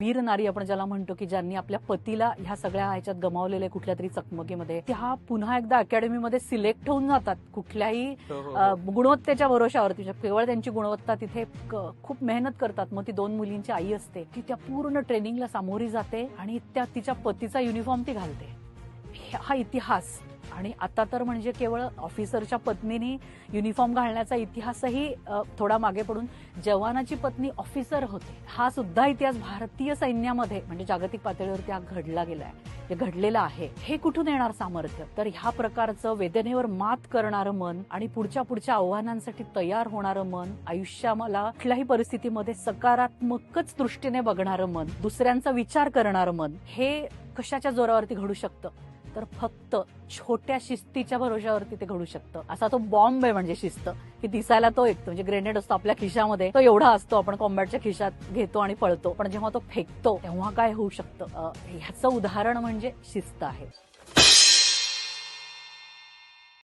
वीर नारी आपण ज्याला म्हणतो की ज्यांनी आपल्या पतीला ह्या सगळ्या ह्याच्यात गमावलेल्या कुठल्या तरी चकमकीमध्ये त्या पुन्हा एकदा अकॅडमीमध्ये सिलेक्ट होऊन जातात कुठल्याही गुणवत्तेच्या भरोशावरती. केवळ त्यांची गुणवत्ता तिथे खूप मेहनत करतात. मग ती 2 मुलींची आई असते की त्या पूर्ण ट्रेनिंगला सामोरी जाते आणि त्या तिच्या पतीचा युनिफॉर्म ती घालते. हा इतिहास. आणि आता तर म्हणजे केवळ ऑफिसरच्या पत्नीने युनिफॉर्म घालण्याचा इतिहासही थोडा मागे पडून जवानाची पत्नी ऑफिसर होते हा सुद्धा इतिहास भारतीय सैन्यामध्ये म्हणजे जागतिक पातळीवरती हा घडला गेलाय, घडलेला आहे. हे कुठून येणार सामर्थ्य? तर ह्या प्रकारचं वेदनेवर मात करणारं मन आणि पुढच्या आव्हानांसाठी तयार होणारं मन, आयुष्याला कुठल्याही परिस्थितीमध्ये सकारात्मकच दृष्टीने बघणारं मन, दुसऱ्यांचा विचार करणारं मन, हे कशाच्या जोरावरती घडू शकतं? तर फक्त छोट्या शिस्तीच्या भरोशावरती ते घडू शकतं. असा तो बॉम्ब आहे म्हणजे शिस्त, की दिसायला तो एक म्हणजे ग्रेनेड असतो आपल्या खिशामध्ये, तो एवढा असतो, आपण कॉम्बॅटच्या खिशात घेतो आणि पळतो. पण जेव्हा तो फेकतो तेव्हा काय होऊ शकतं, ह्याचं उदाहरण म्हणजे शिस्त आहे.